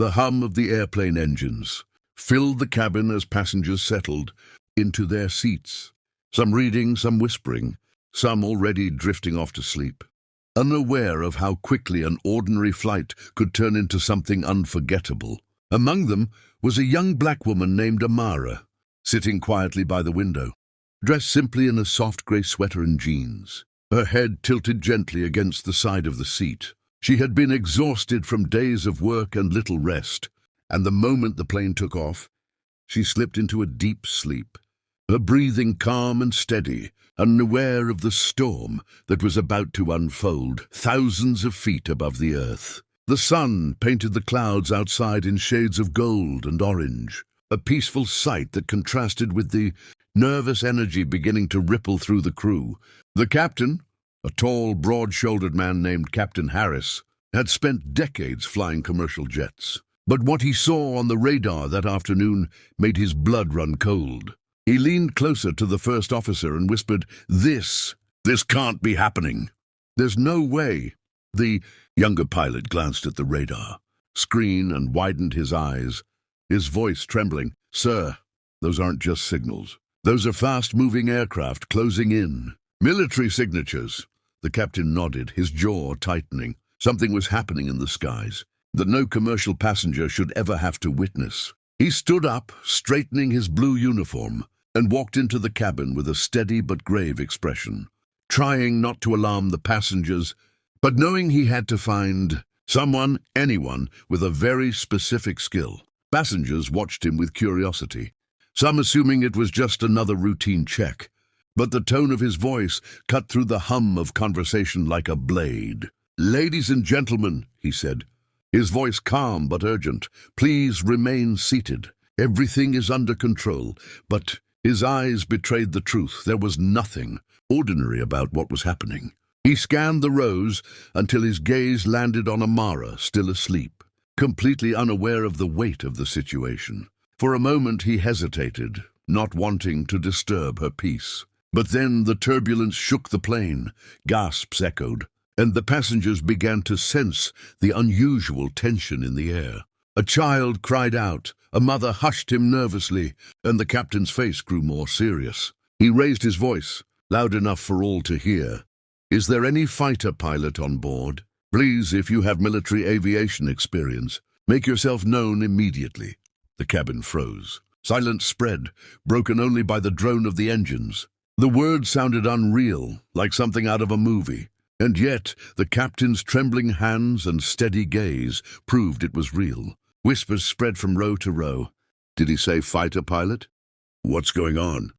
The hum of the airplane engines filled the cabin as passengers settled into their seats, some reading, some whispering, some already drifting off to sleep, unaware of how quickly an ordinary flight could turn into something unforgettable. Among them was a young black woman named Amara, sitting quietly by the window, dressed simply in a soft grey sweater and jeans, her head tilted gently against the side of the seat. She had been exhausted from days of work and little rest, and the moment the plane took off, she slipped into a deep sleep, her breathing calm and steady, unaware of the storm that was about to unfold thousands of feet above the earth. The sun painted the clouds outside in shades of gold and orange, a peaceful sight that contrasted with the nervous energy beginning to ripple through the crew. The captain, a tall, broad-shouldered man named Captain Harris, had spent decades flying commercial jets. But what he saw on the radar that afternoon made his blood run cold. He leaned closer to the first officer and whispered, This can't be happening. There's no way." The younger pilot glanced at the radar screen and widened his eyes, his voice trembling. "Sir, those aren't just signals. Those are fast-moving aircraft closing in. Military signatures." The captain nodded, his jaw tightening. Something was happening in the skies that no commercial passenger should ever have to witness. He stood up, straightening his blue uniform, and walked into the cabin with a steady but grave expression, trying not to alarm the passengers, but knowing he had to find anyone with a very specific skill. Passengers watched him with curiosity, some assuming it was just another routine check, but the tone of his voice cut through the hum of conversation like a blade. "Ladies and gentlemen," he said, his voice calm but urgent, "please remain seated. Everything is under control." But his eyes betrayed the truth. There was nothing ordinary about what was happening. He scanned the rows until his gaze landed on Amara, still asleep, completely unaware of the weight of the situation. For a moment he hesitated, not wanting to disturb her peace. But then the turbulence shook the plane, gasps echoed, and the passengers began to sense the unusual tension in the air. A child cried out, a mother hushed him nervously, and the captain's face grew more serious. He raised his voice, loud enough for all to hear. "Is there any fighter pilot on board? Please, if you have military aviation experience, make yourself known immediately." The cabin froze. Silence spread, broken only by the drone of the engines. The words sounded unreal, like something out of a movie. And yet, the captain's trembling hands and steady gaze proved it was real. Whispers spread from row to row. "Did he say fighter pilot? What's going on?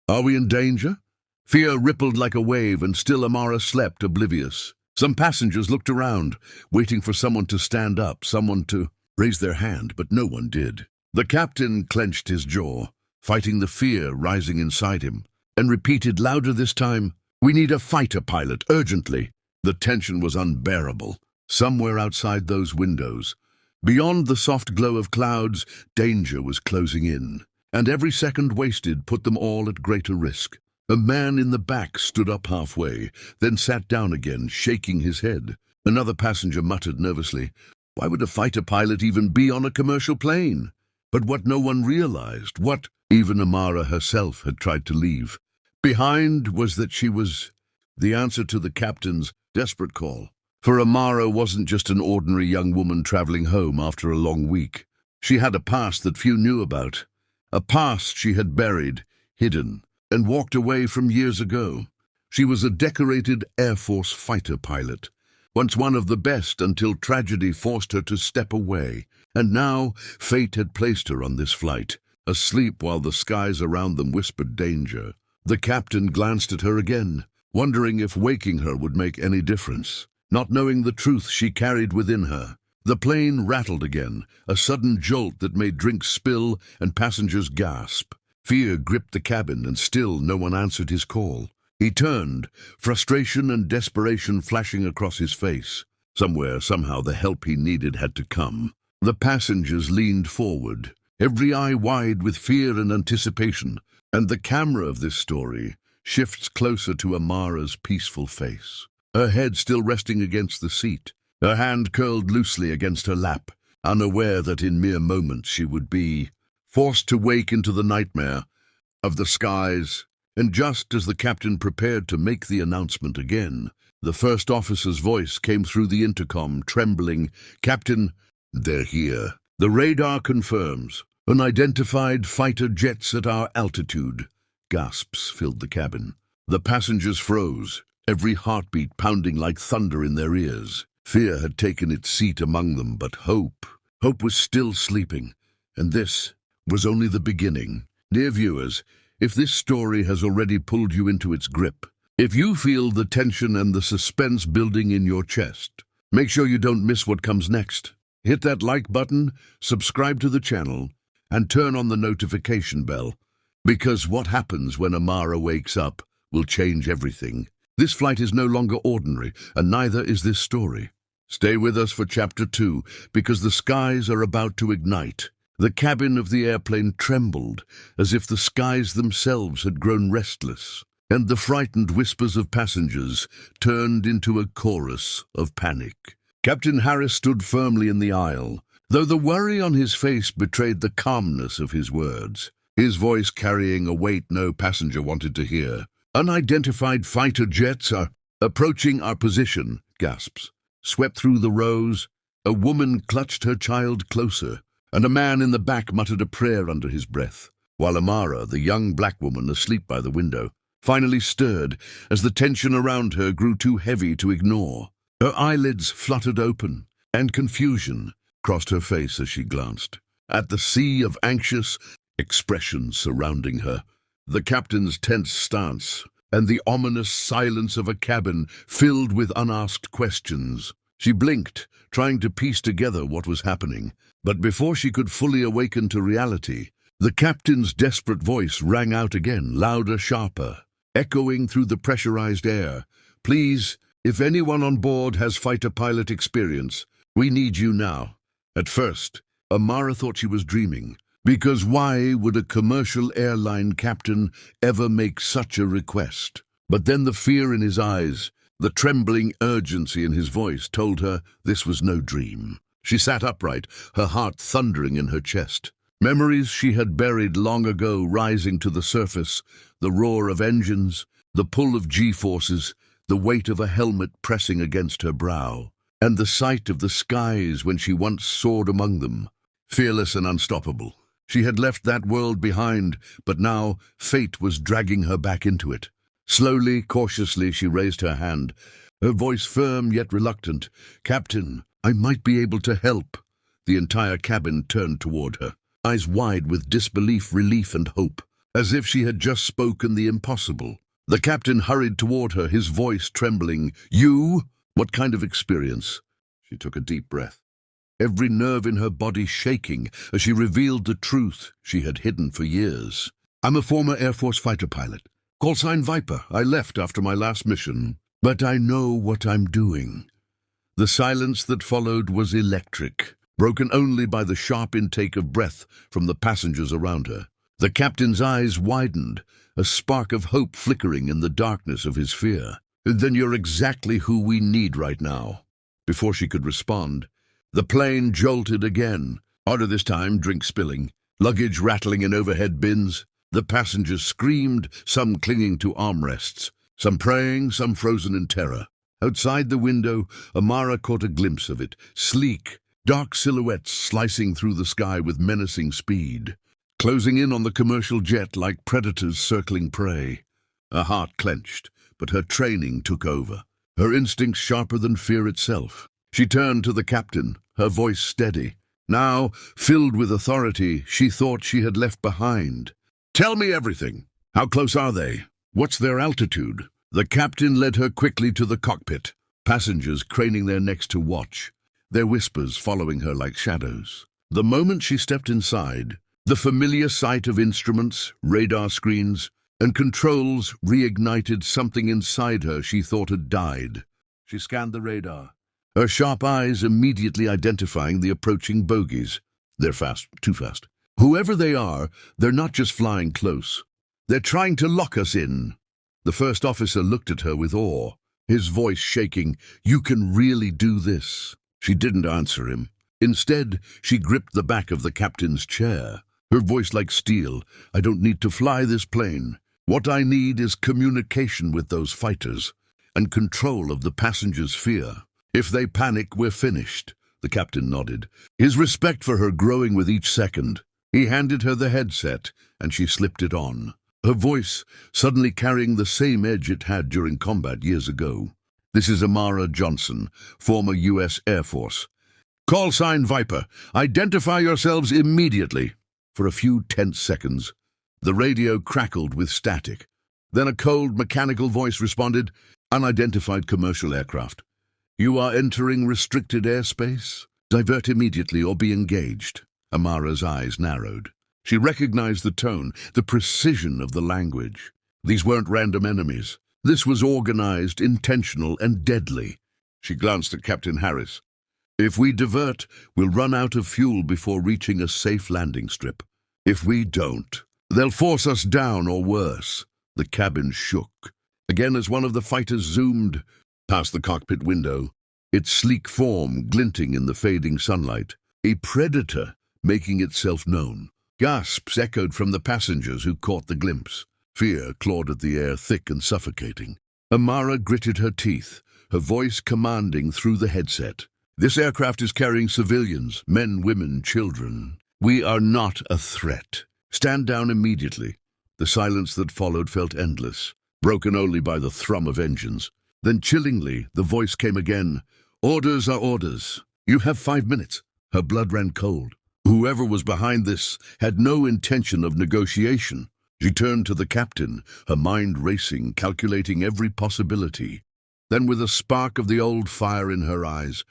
Are we in danger?" Fear rippled like a wave, and still Amara slept, oblivious. Some passengers looked around, waiting for someone to stand up, someone to raise their hand, but no one did. The captain clenched his jaw, fighting the fear rising inside him, and repeated louder this time, "We need a fighter pilot, urgently." The tension was unbearable. Somewhere outside those windows, beyond the soft glow of clouds, danger was closing in, and every second wasted put them all at greater risk. A man in the back stood up halfway, then sat down again, shaking his head. Another passenger muttered nervously, "Why would a fighter pilot even be on a commercial plane?" But what no one realized, what even Amara herself had tried to leave behind, was that she was the answer to the captain's desperate call. For Amara wasn't just an ordinary young woman traveling home after a long week. She had a past that few knew about, a past she had buried, hidden, and walked away from years ago. She was a decorated Air Force fighter pilot, once one of the best until tragedy forced her to step away. And now fate had placed her on this flight, asleep while the skies around them whispered danger. The captain glanced at her again, wondering if waking her would make any difference, not knowing the truth she carried within her. The plane rattled again, a sudden jolt that made drinks spill and passengers gasp. Fear gripped the cabin, and still no one answered his call. He turned, frustration and desperation flashing across his face. Somewhere, somehow, the help he needed had to come. The passengers leaned forward, every eye wide with fear and anticipation, and the camera of this story shifts closer to Amara's peaceful face, her head still resting against the seat, her hand curled loosely against her lap, unaware that in mere moments she would be forced to wake into the nightmare of the skies. And just as the captain prepared to make the announcement again, the first officer's voice came through the intercom, trembling. "Captain, they're here. The radar confirms. Unidentified fighter jets at our altitude." Gasps filled the cabin. The passengers froze, every heartbeat pounding like thunder in their ears. Fear had taken its seat among them, but hope was still sleeping. And this was only the beginning. Dear viewers, if this story has already pulled you into its grip, if you feel the tension and the suspense building in your chest, make sure you don't miss what comes next. Hit that like button, subscribe to the channel, and turn on the notification bell, because what happens when Amara wakes up will change everything. This flight is no longer ordinary, and neither is this story. Stay with us for Chapter 2, because the skies are about to ignite. The cabin of the airplane trembled, as if the skies themselves had grown restless, and the frightened whispers of passengers turned into a chorus of panic. Captain Harris stood firmly in the aisle, though the worry on his face betrayed the calmness of his words, his voice carrying a weight no passenger wanted to hear. "Unidentified fighter jets are approaching our position," gasps swept through the rows. A woman clutched her child closer, and a man in the back muttered a prayer under his breath, while Amara, the young black woman asleep by the window, finally stirred as the tension around her grew too heavy to ignore. Her eyelids fluttered open, and confusion crossed her face as she glanced at the sea of anxious expressions surrounding her, the captain's tense stance, and the ominous silence of a cabin filled with unasked questions. She blinked, trying to piece together what was happening, but before she could fully awaken to reality, the captain's desperate voice rang out again, louder, sharper, echoing through the pressurized air. "Please, if anyone on board has fighter pilot experience, we need you now." At first, Amara thought she was dreaming, because why would a commercial airline captain ever make such a request? But then the fear in his eyes, the trembling urgency in his voice told her this was no dream. She sat upright, her heart thundering in her chest. Memories she had buried long ago rising to the surface, the roar of engines, the pull of G-forces, the weight of a helmet pressing against her brow, and the sight of the skies when she once soared among them, fearless and unstoppable. She had left that world behind, but now fate was dragging her back into it. Slowly, cautiously, she raised her hand, her voice firm yet reluctant. "Captain, I might be able to help." The entire cabin turned toward her, eyes wide with disbelief, relief, and hope, as if she had just spoken the impossible. The captain hurried toward her, his voice trembling. "You? What kind of experience?" She took a deep breath, every nerve in her body shaking as she revealed the truth she had hidden for years. "I'm a former Air Force fighter pilot. Call sign Viper. I left after my last mission. But I know what I'm doing." The silence that followed was electric, broken only by the sharp intake of breath from the passengers around her. The captain's eyes widened, a spark of hope flickering in the darkness of his fear. "Then you're exactly who we need right now." Before she could respond, the plane jolted again, harder this time, drink spilling, luggage rattling in overhead bins. The passengers screamed, some clinging to armrests, some praying, some frozen in terror. Outside the window, Amara caught a glimpse of it, sleek, dark silhouettes slicing through the sky with menacing speed, closing in on the commercial jet like predators circling prey. Her heart clenched, but her training took over, her instincts sharper than fear itself. She turned to the captain, her voice steady. Now, filled with authority she thought she had left behind. "Tell me everything. How close are they? What's their altitude?" The captain led her quickly to the cockpit, passengers craning their necks to watch, their whispers following her like shadows. The moment she stepped inside, the familiar sight of instruments, radar screens, and controls reignited something inside her she thought had died. She scanned the radar, her sharp eyes immediately identifying the approaching bogies. They're fast, too fast. Whoever they are, they're not just flying close. They're trying to lock us in. The first officer looked at her with awe, his voice shaking. "You can really do this." She didn't answer him. Instead, she gripped the back of the captain's chair, her voice like steel. "I don't need to fly this plane. What I need is communication with those fighters and control of the passengers' fear. If they panic, we're finished." The captain nodded, his respect for her growing with each second. He handed her the headset, and she slipped it on, her voice suddenly carrying the same edge it had during combat years ago. "This is Amara Johnson, former U.S. Air Force. Call sign Viper. Identify yourselves immediately." For a few tense seconds, the radio crackled with static. Then a cold, mechanical voice responded, "Unidentified commercial aircraft. You are entering restricted airspace. Divert immediately or be engaged." Amara's eyes narrowed. She recognized the tone, the precision of the language. These weren't random enemies. This was organized, intentional, and deadly. She glanced at Captain Harris. "If we divert, we'll run out of fuel before reaching a safe landing strip. If we don't, they'll force us down or worse." The cabin shook. Again, as one of the fighters zoomed past the cockpit window, its sleek form glinting in the fading sunlight, a predator making itself known. Gasps echoed from the passengers who caught the glimpse. Fear clawed at the air, thick and suffocating. Amara gritted her teeth, her voice commanding through the headset. "This aircraft is carrying civilians, men, women, children. We are not a threat. Stand down immediately." The silence that followed felt endless, broken only by the thrum of engines. Then chillingly, the voice came again. "Orders are orders. You have 5 minutes." Her blood ran cold. Whoever was behind this had no intention of negotiation. She turned to the captain, her mind racing, calculating every possibility. Then, with a spark of the old fire in her eyes,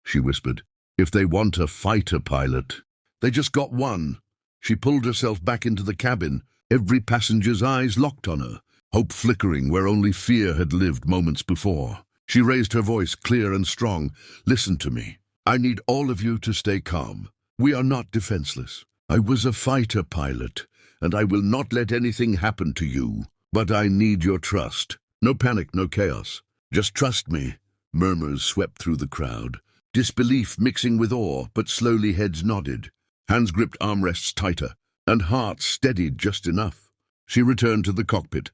she whispered, "If they want a fighter pilot, they just got one." She pulled herself back into the cabin, every passenger's eyes locked on her, hope flickering where only fear had lived moments before. She raised her voice, clear and strong. "Listen to me. I need all of you to stay calm. We are not defenseless. I was a fighter pilot, and I will not let anything happen to you. But I need your trust. No panic, no chaos. Just trust me." Murmurs swept through the crowd, disbelief mixing with awe, but slowly heads nodded. Hands gripped armrests tighter, and hearts steadied just enough. She returned to the cockpit,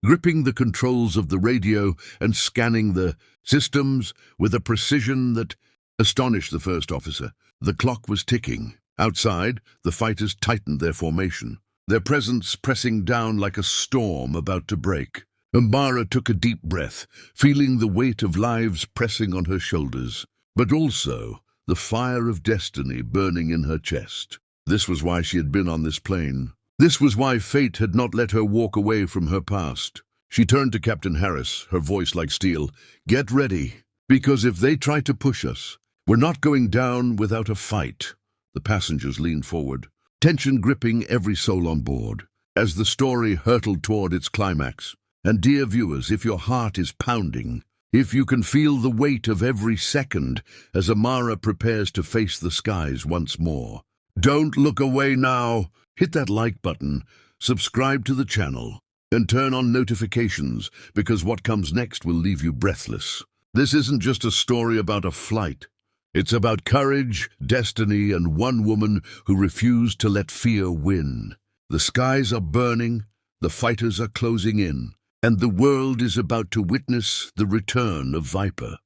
gripping the controls of the radio and scanning the systems with a precision that astonished the first officer. The clock was ticking. Outside, the fighters tightened their formation, their presence pressing down like a storm about to break. Amara took a deep breath, feeling the weight of lives pressing on her shoulders, but also the fire of destiny burning in her chest. This was why she had been on this plane. This was why fate had not let her walk away from her past. She turned to Captain Harris, her voice like steel. "Get ready, because if they try to push us, we're not going down without a fight." The passengers leaned forward, tension gripping every soul on board, as the story hurtled toward its climax. And dear viewers, if your heart is pounding, if you can feel the weight of every second as Amara prepares to face the skies once more, don't look away now. Hit that like button, subscribe to the channel, and turn on notifications, because what comes next will leave you breathless. This isn't just a story about a flight. It's about courage, destiny, and one woman who refused to let fear win. The skies are burning, the fighters are closing in, and the world is about to witness the return of Viper.